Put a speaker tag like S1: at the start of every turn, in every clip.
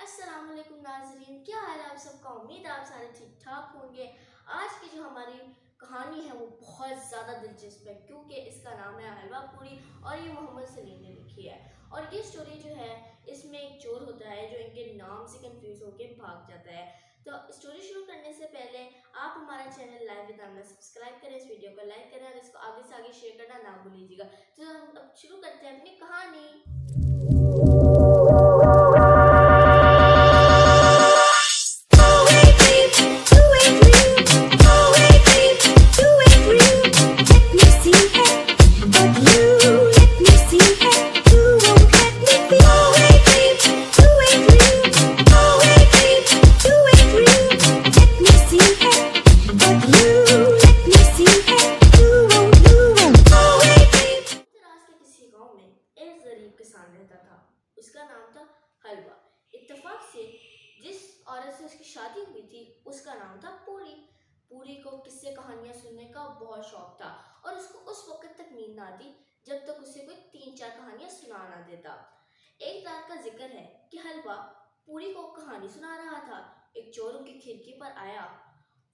S1: अस्सलाम वालेकुम नाज़रीन, क्या हाल है आप सबका। उम्मीद है आप सारे ठीक ठाक होंगे। आज की जो हमारी कहानी है वो बहुत ज़्यादा दिलचस्प है क्योंकि इसका नाम है हलवा पूरी और ये मोहम्मद सलीम ने लिखी है। और ये स्टोरी जो है इसमें एक चोर होता है जो इनके नाम से कंफ्यूज होकर भाग जाता है। तो स्टोरी शुरू करने से पहले आप हमारा channel live with Amna subscribe करें, इस वीडियो को लाइक करें और इसको आगे से आगे शेयर करना ना भूलिएगा। तो हम अब शुरू करते हैं अपनी कहानी। किसान रहता था, उसका नाम था हलवा। इत्तेफाक से जिस औरत से उसकी शादी हुई थी उसका नाम था पूरी। पूरी को किस्से कहानियां सुनने का बहुत शौक था और उसको उस वक्त तक नींद ना आती जब तक उसे कोई 3-4 कहानियां सुना ना देता। एक रात का जिक्र है कि हलवा पूरी को कहानी सुना रहा था। एक चोर उनकी खिड़की पर आया।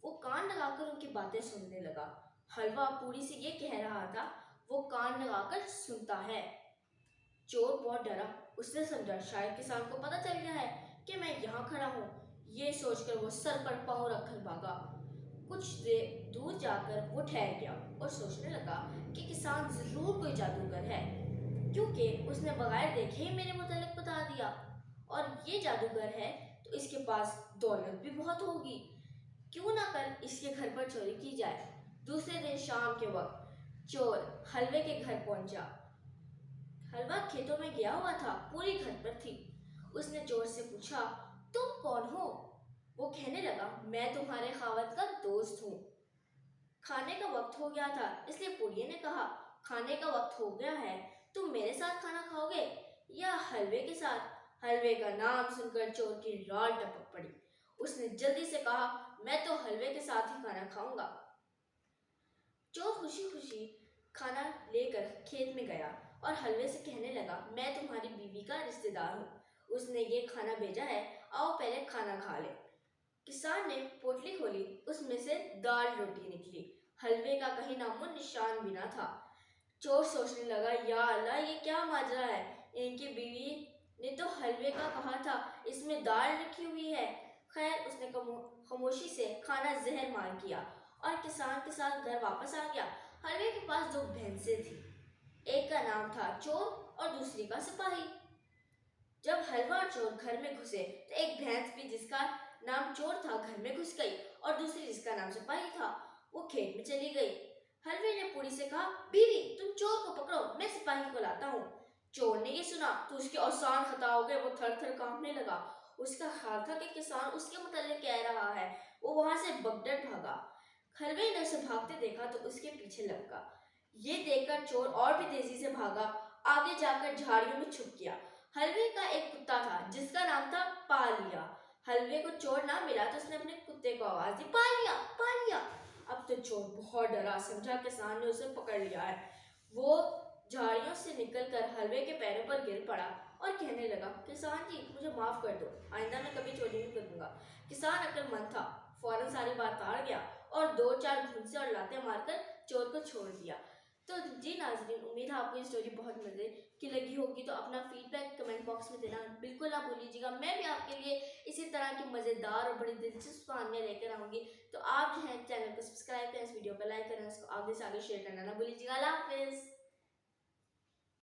S1: वो कान लगाकर उनकी बातें सुनने लगा। हलवा पूरी से ये कह रहा था, वो कान लगाकर सुनता है। चोर बहुत डरा। उसने समझा शायद किसान को पता चल गया है कि मैं यहाँ खड़ा हूँ। ये सोचकर वो सर पर पाँव रखकर भागा। कुछ देर दूर जाकर वो ठहर गया और सोचने लगा कि किसान जरूर कोई जादूगर है क्योंकि उसने बगैर देखे ही मेरे मुतालिक बता दिया। और ये जादूगर है तो इसके पास दौलत भी बहुत होगी। क्यों ना कल इसके घर पर चोरी की जाए। दूसरे दिन शाम के वक्त चोर हलवे के घर पहुंचा। हलवा खेतों में गया हुआ था, पूरी घर पर थी। उसने चोर से पूछा, तुम कौन हो? वो कहने लगा, मैं तुम्हारे खावत का दोस्त हूँ। खाने का वक्त हो गया था इसलिए पूरी ने कहा, खाने का वक्त हो गया है, तुम मेरे साथ खाना खाओगे या हलवे के साथ? हलवे का नाम सुनकर चोर की लाल टपक पड़ी। उसने जल्दी से कहा, मैं तो हलवे के साथ ही खाना खाऊंगा। चोर खुशी खुशी खाना लेकर खेत में गया और हलवे से कहने लगा, मैं तुम्हारी बीवी का रिश्तेदार हूँ, उसने ये खाना भेजा है, आओ पहले खाना खा ले। किसान ने पोटली खोली, उसमें से दाल रोटी निकली। हलवे का कहीं नामो निशान भी ना था। चोर सोचने लगा, या अल्लाह ये क्या माजरा है। इनकी बीवी ने तो हलवे का कहा था, इसमें दाल रखी हुई है। खैर उसने खामोशी से खाना जहर मार किया और किसान के साथ घर वापस आ गया। हलवे के पास 2 भैंसें थी, एक का नाम था चोर और दूसरी का सिपाही। जब हलवा और चोर घर में घुसे तो एक भैंस भी जिसका नाम चोर था घर में घुस गई और दूसरी जिसका नाम सिपाही था वो खेत में चली गई। हलवे ने पूरी से कहा, बीवी तुम चोर को पकड़ो, मैं सिपाही को लाता हूँ। चोर ने ये सुना तो उसके आसान खता हो गए, वो थर थर कांपने लगा। उसका ख्याल था कि किसान उसके मुतालिक कह रहा है। वो वहां से बगदड़ भागा। हलवे ने उसे भागते देखा तो उसके पीछे लपका। ये देखकर चोर और भी तेजी से भागा, आगे जाकर झाड़ियों में छुप गया। हलवे का एक कुत्ता था जिसका नाम था पालिया। हलवे को चोर ना मिला तो उसने अपने कुत्ते को आवाज दी, पालिया पालिया। अब तो चोर बहुत डरा, समझा किसान ने उसे पकड़ लिया है। वो झाड़ियों से निकलकर हलवे के पैरों पर गिर पड़ा और कहने लगा, किसान जी मुझे माफ कर दो, आइंदा मैं कभी चोरी नहीं करूंगा। किसान अक्लमंद था, फौरन सारी बात ताड़ गया और 2-4 घूंसे और लातें मारकर चोर को छोड़ दिया। तो जी नाज़रीन, उम्मीद है आपको ये स्टोरी बहुत मज़े की लगी होगी। तो अपना फीडबैक कमेंट बॉक्स में देना बिल्कुल ना भूलिएगा। मैं भी आपके लिए इसी तरह की मज़ेदार और बड़ी दिलचस्प कहानियाँ लेकर आऊँगी। तो आप जो है चैनल को सब्सक्राइब करें, इस वीडियो को लाइक करें, इसको आगे से आगे शेयर करना ना भूलिएगा। अल्लाह हाफिज़।